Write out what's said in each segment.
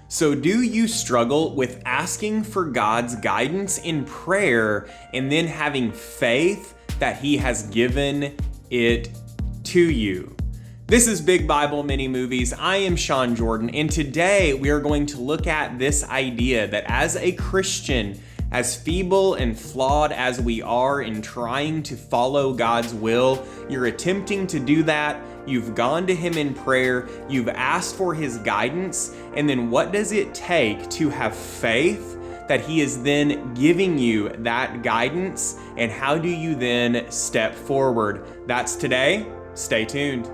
So do you struggle with asking for God's guidance in prayer and then having faith that He has given it to you? This is Big Bible Mini Movies. I am Shaun Jordan, and today we are going to look at this idea that as a Christian, as feeble and flawed as we are in trying to follow God's will, you're attempting to do that. You've gone to Him in prayer, you've asked for His guidance, and then what does it take to have faith that He is then giving you that guidance, and how do you then step forward? That's today. Stay tuned.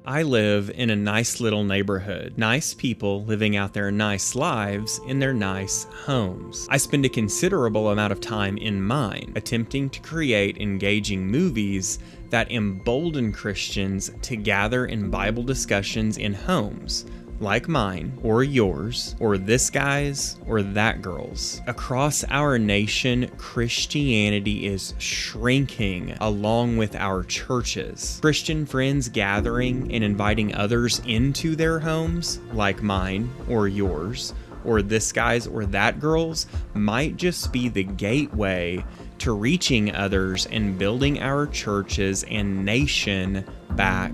I live in a nice little neighborhood. Nice people living out their nice lives in their nice homes. I spend a considerable amount of time in mine, attempting to create engaging movies that embolden Christians to gather in Bible discussions in homes, like mine, or yours, or this guy's, or that girl's. Across our nation, Christianity is shrinking along with our churches. Christian friends gathering and inviting others into their homes, like mine, or yours, or this guy's, or that girl's, might just be the gateway to reaching others and building our churches and nation back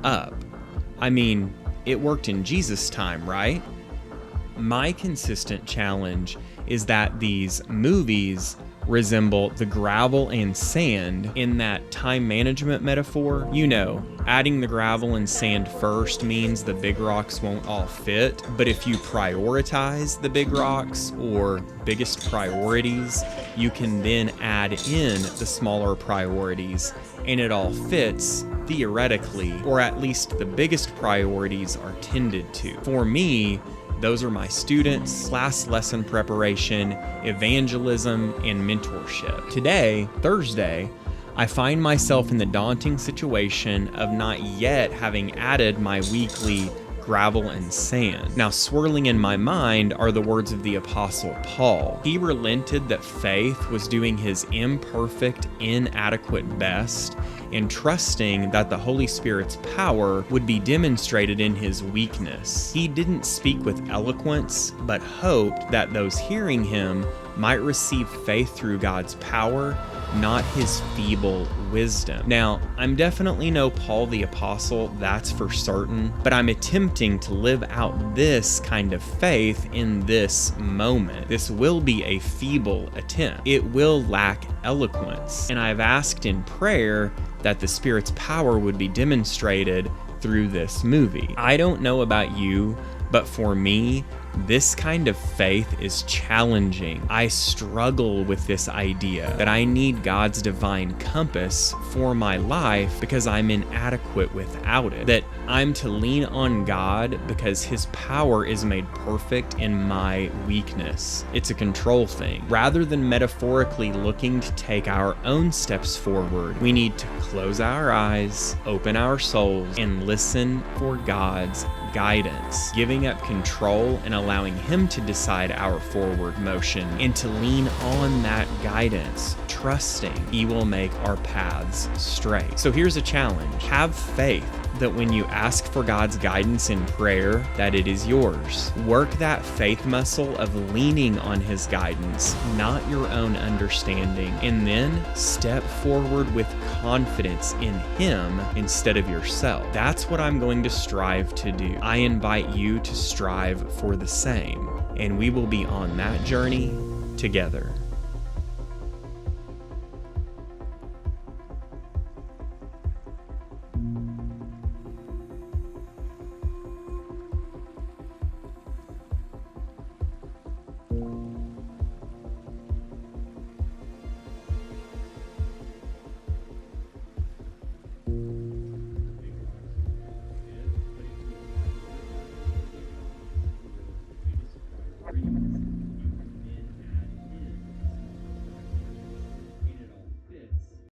up. I mean, it worked in Jesus' time, right? My consistent challenge is that these movies resemble the gravel and sand in that time management metaphor. You know, adding the gravel and sand first means the big rocks won't all fit, but if you prioritize the big rocks or biggest priorities, you can then add in the smaller priorities, and it all fits theoretically, or at least the biggest priorities are tended to. For me, those are my students, class lesson preparation, evangelism, and mentorship. Today, Thursday, I find myself in the daunting situation of not yet having added my weekly gravel and sand. Now, swirling in my mind are the words of the Apostle Paul. He relented that faith was doing his imperfect, inadequate best, and trusting that the Holy Spirit's power would be demonstrated in his weakness. He didn't speak with eloquence, but hoped that those hearing him might receive faith through God's power, not his feeble wisdom. Now, I'm definitely no Paul the Apostle, that's for certain, but I'm attempting to live out this kind of faith in this moment. This will be a feeble attempt. It will lack eloquence, and I've asked in prayer that the Spirit's power would be demonstrated through this movie. I don't know about you, but for me, this kind of faith is challenging. I struggle with this idea that I need God's divine compass for my life because I'm inadequate without it. That I'm to lean on God because His power is made perfect in my weakness. It's a control thing. Rather than metaphorically looking to take our own steps forward, we need to close our eyes, open our souls, and listen for God's guidance, giving up control and allowing Him to decide our forward motion, and to lean on that guidance, trusting He will make our paths straight. So here's a challenge. Have faith that when you ask for God's guidance in prayer, that it is yours. Work that faith muscle of leaning on His guidance, not your own understanding, and then step forward with confidence in Him instead of yourself. That's what I'm going to strive to do. I invite you to strive for the same, and we will be on that journey together.